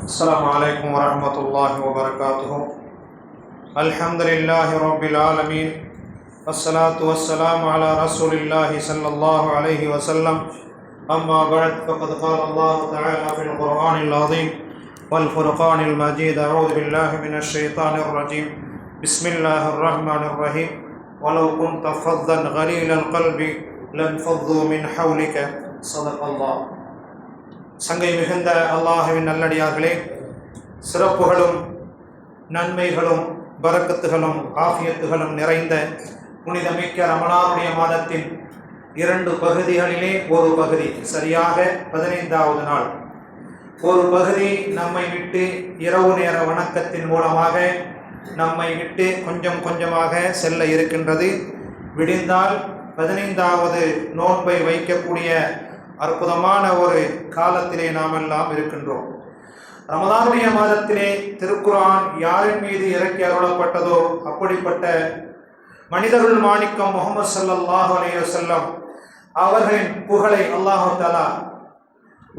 السلام عليكم ورحمة الله وبركاته. الحمد لله رب العالمين والصلاة والسلام على رسول الله صلى الله عليه وسلم. أما بعد فقد قال الله تعالى في القرآن العظيم والفرقان المجيد: أعوذ بالله من الشيطان الرجيم. بسم الله الرحمن الرحيم. ولو كنت فظا غليظ القلب لانفضوا من حولك. صدق الله. சங்கை மிகுந்த அல்லாஹ்வின் நல்லடியார்களே, சிறப்புகளும் நன்மைகளும் பரக்கத்துகளும் ஆஃபியத்துகளும் நிறைந்த புனிதமிக்க ரமலானுடைய மாதத்தின் 2 பகுதிகளிலே ஒரு பகுதி, சரியாக 15வது நாள், ஒரு பகுதி நம்மை விட்டு இரவு நேர வணக்கத்தின் மூலமாக நம்மை விட்டு கொஞ்சம் கொஞ்சமாக செல்ல இருக்கின்றது. விடிந்தால் 15வது நோன்பை வைக்கக்கூடிய அற்புதமான ஒரு காலத்திலே நாம் எல்லாம் இருக்கின்றோம். ரமலானுடைய மாதத்திலே திருக்குர்ஆன் யாரின் மீது இறக்கி அருளப்பட்டதோ அப்படிப்பட்ட மனிதருள் மாணிக்கம் முஹம்மது ஸல்லல்லாஹு அலைஹி வஸல்லம் அவர்களின் புகழை அல்லாஹ் தஆலா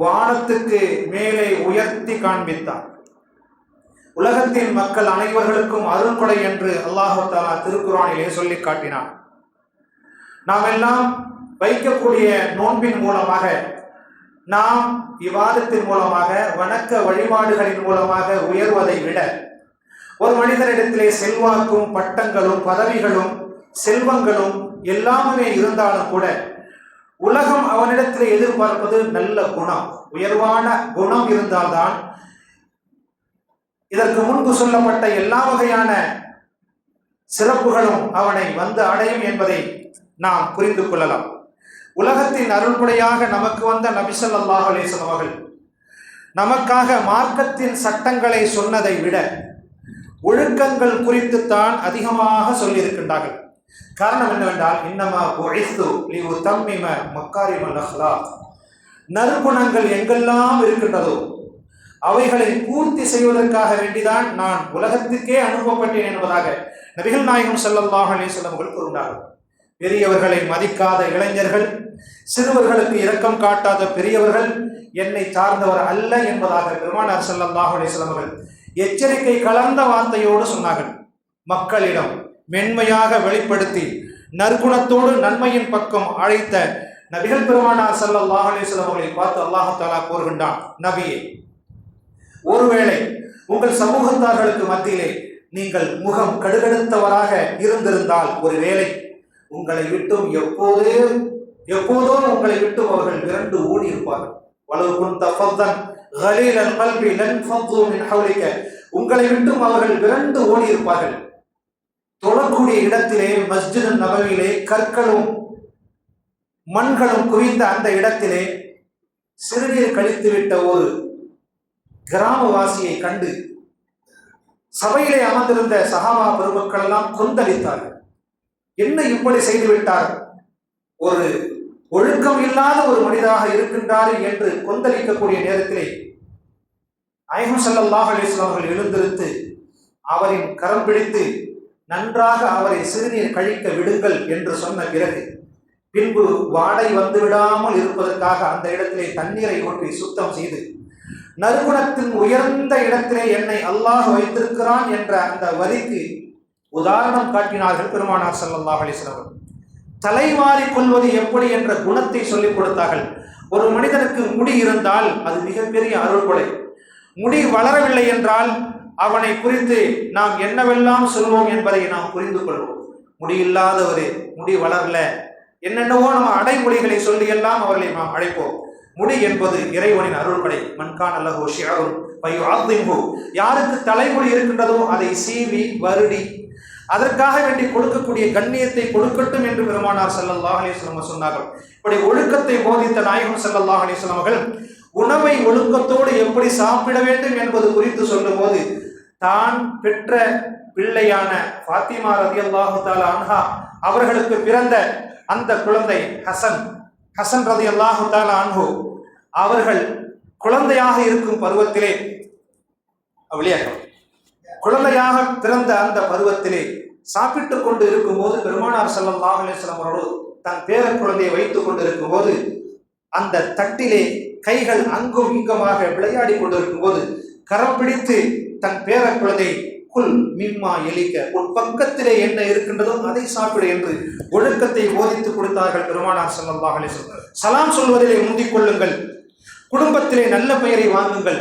வானத்துக்கு மேலே உயர்த்தி காண்பித்தார். உலகத்தின் மக்கள் அனைவர்களுக்கும் அருள்கொடை என்று அல்லாஹ் தஆலா திருக்குர்ஆனிலே சொல்லி காட்டினார். நாம் எல்லாம் வைக்கக்கூடிய நோன்பின் மூலமாக, நாம் இவாதத்தின் மூலமாக, வணக்க வழிபாடுகளின் மூலமாக உயர்வதை விட, ஒரு மனிதனிடத்திலே செல்வாக்கும் பட்டங்களும் பதவிகளும் செல்வங்களும் எல்லாமே இருந்தாலும் கூட உலகம் அவனிடத்திலே எதிர்பார்ப்பது நல்ல குணம், உயர்வான குணம் இருந்தால்தான் இதற்கு முன்பு சொல்லப்பட்ட எல்லா வகையான சிறப்புகளும் அவனை வந்து அடையும் என்பதை நாம் புரிந்து கொள்ளலாம். உலகத்தின் அருள்படையாக நமக்கு வந்த நபி ஸல்லல்லாஹு அலைஹி வஸல்லம் அவர்கள் நமக்காக மார்க்கத்தின் சட்டங்களை சொன்னதை விட ஒழுக்கங்கள் குறித்துத்தான் அதிகமாக சொல்லியிருக்கின்றார்கள். காரணம் என்னவென்றால், இன்னமா புஇஸ்து லியுதம்மிம மக்காரிமல் அக்லாக், நற்குணங்கள் எங்கெல்லாம் இருக்கின்றதோ அவைகளை பூர்த்தி செய்வதற்காக வேண்டிதான் நான் உலகத்துக்கே அனுப்பப்பட்டேன் என்பதாக நபிகள் நாயகம் ஸல்லல்லாஹு அலைஹி வஸல்லம் அவர்கள் கூறினார்கள். பெரியவர்களை மதிக்காத இளைஞர்கள், சிறுவர்களுக்கு இரக்கம் காட்டாத பெரியவர்கள் என்னை சார்ந்தவர் அல்ல என்பதாக பெருமானார் ஸல்லல்லாஹு அலைஹி வஸல்லம் அவர்கள் எச்சரிக்கை கலந்த வார்த்தையோடு சொன்னார்கள். மக்களிடம் மென்மையாக வெளிப்படுத்தி நற்குணத்தோடு நன்மையின் பக்கம் அழைத்த நபிகள் பெருமானார் ஸல்லல்லாஹு அலைஹி வஸல்லம் அவர்களை பார்த்து அல்லாஹ் தஆலா கூறுகின்றான்: நபியே, ஒருவேளை உங்கள் சமூகத்தார்களுக்கு மத்தியிலே நீங்கள் முகம் கடுகடுத்தவராக இருந்திருந்தால், ஒருவேளை உங்களை விட்டும் எப்போதோ உங்களை விட்டும் அவர்கள் விரண்டு ஓடி இருப்பார்கள். வலவ் குன்த ஃபத்தன் கலீலல் கல்பி லன்ஃபது மின் ஹவ்லிக, உங்களை விட்டும் அவர்கள் விரண்டு ஓடி இருப்பார்கள். தொழக்கூடிய இடத்திலே, மஸ்ஜித் நபவியிலே கற்களும் மண்களும் குவிந்த அந்த இடத்திலே சிறுநீர் கழித்துவிட்ட ஒரு கிராமவாசியை கண்டு சபையிலே அமர்ந்திருந்த சஹாபா பெருமக்கள் எல்லாம் கொந்தளித்தார்கள். என்ன இப்படி செய்துவிட்டார், ஒரு ஒழுக்கம் இல்லாத ஒரு மனிதராக இருக்கின்றார் என்று கொந்தளிக்கக்கூடிய நேரத்திலே நாயகம் ஸல்லல்லாஹு அலைஹி வஸல்லம் அவர்கள் எழுந்திருத்து அவரின் கரம் பிடித்து நன்றாக அவரை சிறுநீர் கழிக்க விடுங்கள் என்று சொன்ன பிறகு, பின்பு வாடை வந்து விடாமல் இருப்பதற்காக அந்த இடத்திலே தண்ணீரை ஊற்றி சுத்தம் செய்து, நற்குணத்தின் உயர்ந்த இடத்திலே என்னை அல்லாஹ் வைத்திருக்கிறான் என்ற அந்த வரிக்கு உதாரணம் காட்டினார்கள் பெருமானார் ஸல்லல்லாஹு அலைஹி வஸல்லம். தலைவாரி கொள்வது எப்படி என்ற குணத்தை சொல்லிக் கொடுத்தார்கள். ஒரு மனிதனுக்கு முடி இருந்தால் அது மிகப்பெரிய அருள்கொடை. முடி வளரவில்லை என்றால் அவனை குறித்து நாம் என்னவெல்லாம் சொல்வோம் என்பதை நாம் புரிந்து கொள்வோம். முடி இல்லாதவரே, முடி வளரல, என்னென்னவோ நம்ம அடைமொழிகளை சொல்லி எல்லாம் அவர்களை நாம் அழைப்போம். முடி என்பது இறைவனின் அருள்கொடை. மன்கான லஹு ஷிஅருன் ஃபயுஅத்திம்ஹு, யாருக்கு தலைமுடி இருக்கின்றதோ அதை சீவி வருடி அதற்காக வேண்டி கொடுக்கக்கூடிய கண்ணியத்தை கொடுக்கட்டும் என்று பெருமானார் ஸல்லல்லாஹு அலைஹி வஸல்லம் சொன்னார்கள். இப்படி ஒழுக்கத்தை போதித்த நாயகம் ஸல்லல்லாஹு அலைஹி வஸல்லம் அவர்கள் உணவை ஒழுக்கத்தோடு எப்படி சாப்பிட வேண்டும் என்பது குறித்து சொல்லும்போது, தான் பெற்ற பிள்ளையான ஃபாத்திமா ரலியல்லாஹு தஆலா அன்ஹா அவர்களுக்கு பிறந்த அந்த குழந்தை ஹசன் ரலியல்லாஹு தஆலா அன்ஹு அவர்கள் குழந்தையாக இருக்கும் பருவத்திலே குழந்தையாக பிறந்த அந்த பருவத்திலே சாப்பிட்டு கொண்டு இருக்கும் போது பெருமானார் ஸல்லல்லாஹு அலைஹி வஸல்லம் அவரோடு தன் பேர குழந்தையை வைத்துக் கொண்டிருக்கும் போது அந்த தட்டிலே கைகள் அங்கும் இங்குமாக விளையாடி கொண்டிருக்கும் போது கரம் பிடித்து தன் பேர குழந்தை குல் மிம்மா எலிக்க, உன் பக்கத்திலே என்ன இருக்கின்றதோ அதை சாப்பிடு என்று ஒழுக்கத்தை போதித்து கொடுத்தார்கள் பெருமானார் ஸல்லல்லாஹு அலைஹி வஸல்லம். சலாம் சொல்வதிலே முந்திக் கொள்ளுங்கள், குடும்பத்திலே நல்ல பெயரை வாங்குங்கள்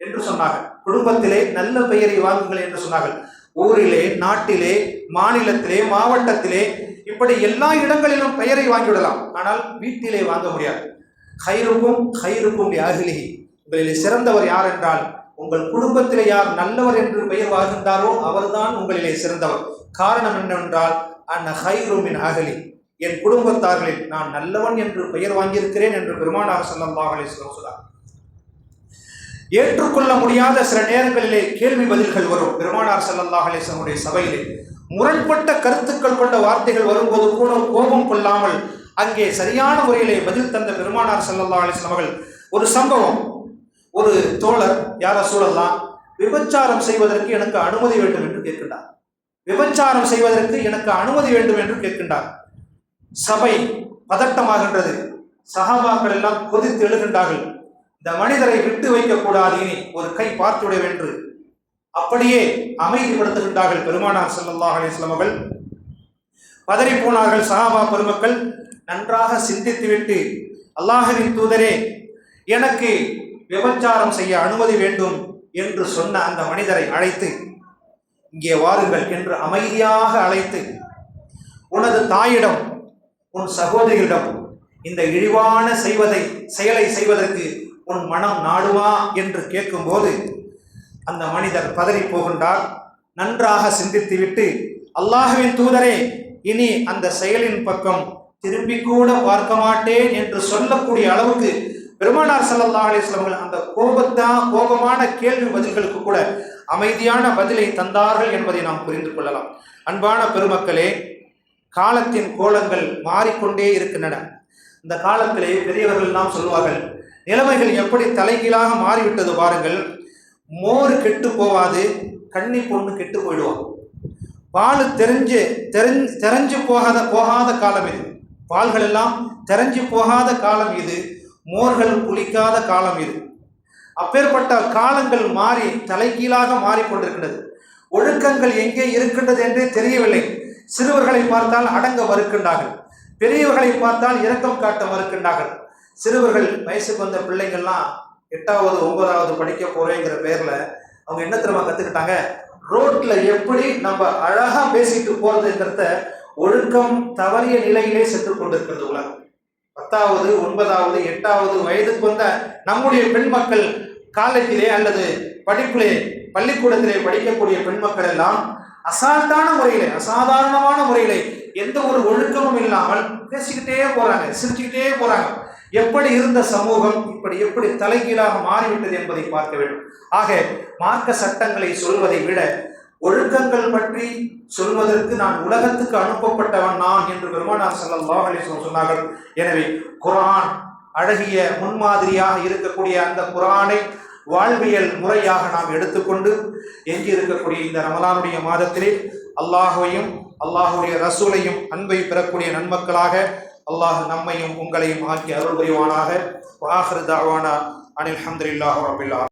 என்று சொன்னார்கள். குடும்பத்திலே நல்ல பெயரை வாங்குங்கள் என்று சொன்னார்கள். ஊரிலே, நாட்டிலே, மாநிலத்திலே, மாவட்டத்திலே, இப்படி எல்லா இடங்களிலும் பெயரை வாங்கிவிடலாம், ஆனால் வீட்டிலே வாங்க முடியாது. ஹைருக்கும் ஹைருக்கும் லிஅஹ்லிஹி, உங்களிலே சிறந்தவர் யார் என்றால் உங்கள் குடும்பத்திலே யார் நல்லவர் என்று பெயர் வாங்குகின்றாரோ அவர்தான் உங்களிலே சிறந்தவர். காரணம் என்னவென்றால் அன்ன ஹைரு மின் அஹ்லி, என் குடும்பத்தார்களில் நான் நல்லவன் என்று பெயர் வாங்கியிருக்கிறேன் என்று பெருமானார் ஸல்லல்லாஹு அலைஹி வஸல்லம் சொன்னார். ஏற்றுக்கொள்ள முடியாத சில நேரங்களிலே கேள்வி பதில்கள் வரும். பெருமானார் ஸல்லல்லாஹு அலைஹி வஸல்லம் சபையிலே முரண்பட்ட கருத்துக்கள் கொண்ட வார்த்தைகள் வரும்போது கூட கோபம் கொள்ளாமல் அங்கே சரியான முறையிலே பதில் தந்த பெருமானார் ஸல்லல்லாஹு அலைஹி வஸல்லம் அவர்கள் ஒரு சம்பவம், ஒரு தோழர் யார் ரசூலல்லாஹ் விபச்சாரம் செய்வதற்கு எனக்கு அனுமதி வேண்டும் என்று கேட்கின்றார். விபச்சாரம் செய்வதற்கு எனக்கு அனுமதி வேண்டும் என்று கேட்கின்றார். சபை பதட்டமாகின்றது. சஹாபாக்கள் எல்லாம் கொதித்து எழுகின்றார்கள். இந்த மனிதரை விட்டு வைக்க கூடாது, இனி ஒரு கை பார்த்துவிட என்று அப்படியே அமைதிப்படுத்துகின்றார்கள். பெருமானார் ஸல்லல்லாஹு அலைஹி வஸல்லம் அவர்கள் பதறி போனார்கள். சஹாபா பெருமக்கள் நன்றாக சிந்தித்துவிட்டு, அல்லாஹ்வின் தூதரே, எனக்கு விபச்சாரம் செய்ய அனுமதி வேண்டும் என்று சொன்ன அந்த மனிதரை அழைத்து, இங்கே வாருங்கள் என்று அமைதியாக அழைத்து, உனது தாயிடம், உன் சகோதரியிடம் இந்த இழிவான செயலை செய்வதற்கு உன் மனம் நாடுமா என்று கேட்கும்போது அந்த மனிதர் பதறி போகின்றார். நன்றாக சிந்தித்துவிட்டு, அல்லாஹ்வின் தூதரே, இனி அந்த செயலின் பக்கம் திரும்பி கூட பார்க்க மாட்டேன் என்று சொல்லக்கூடிய அளவுக்கு பெருமானார் ஸல்லல்லாஹு அலைஹி வஸல்லம் அந்த கோபமான கேள்வி பதில்களுக்கு கூட அமைதியான பதிலை தந்தார்கள் என்பதை நாம் புரிந்து கொள்ளலாம். அன்பான பெருமக்களே, காலத்தின் கோலங்கள் மாறிக்கொண்டே இருக்கின்றன. இந்த காலத்திலே பெரியவர்கள் எல்லாம் சொல்வார்கள், நிலைமைகள் எப்படி தலைகீழாக மாறிவிட்டது பாருங்கள். மோர் கெட்டு போவாது, கன்னி பொண்ணு கெட்டு போயிடுவான். பால் தெரிஞ்சு போகாத காலம் இது. பால்கள் எல்லாம் தெரிஞ்சு போகாத காலம் இது. மோர்கள் புளிக்காத காலம் இது. அப்பேற்பட்ட காலங்கள் மாறி தலைகீழாக மாறிக்கொண்டிருக்கிறது. ஒழுக்கங்கள் எங்கே இருக்கின்றது என்றே தெரியவில்லை. சிறுவர்களை பார்த்தால் அடங்க மறுக்கின்றார்கள், பெரியவர்களை பார்த்தால் இரக்கம் காட்ட மறுக்கின்றார்கள். சிறுவர்கள், வயசுக்கு வந்த பிள்ளைங்கள்லாம் 8வது 9வது படிக்க போறேங்கிற பேர்ல அவங்க என்ன தெரியுமா கத்துக்கிட்டாங்க, ரோட்ல எப்படி நம்ம அழகா பேசிட்டு போறதுங்கிறத ஒழுக்கம் தவறிய நிலையிலே சென்று கொண்டிருக்கிறது உலகம். 10வது 9வது 8வது வயதுக்கு வந்த நம்முடைய பெண் மக்கள் காலேஜிலே அல்லது படிப்பிலே பள்ளிக்கூடத்திலே படிக்கக்கூடிய பெண் மக்கள் எல்லாம் அசால்ட்டான முறையிலே, அசாதாரணமான முறையிலே, எந்த ஒரு ஒழுக்கமும் இல்லாமல் பேசிக்கிட்டே போறாங்க, சிரிச்சுக்கிட்டே போறாங்க. எப்படி இருந்த சமூகம் இப்படி எப்படி தலைகீழாக மாறிவிட்டது என்பதை பார்க்க வேண்டும். ஆக மார்க்க சட்டங்களை சொல்வதை விட ஒழுக்கங்கள் பற்றி சொல்வதற்கு நான் உலகத்துக்கு அனுப்பப்பட்டவன் நான் என்று பெருமானார் ஸல்லல்லாஹு அலைஹி வஸல்லம் சொன்னார்கள். எனவே குர்ஆன் அழகிய முன்மாதிரியாக இருக்கக்கூடிய அந்த குர்ஆனை வாழ்வியல் முறையாக நாம் எடுத்துக்கொண்டு எஞ்சி இருக்கக்கூடிய இந்த ரமலானுடைய மாதத்திலே அல்லாஹ்வையும் அல்லாஹ்வுடைய ரசூலையும் அன்பை பெறக்கூடிய நன்மக்களாக அல்லாஹ் நம்மையும் உங்களையும் ஆக்கி அருள் புரிவானாக. வஆகிரு தஅவானா அனில் ஹம்துலில்லாஹி ரப்பில் ஆலமீன்.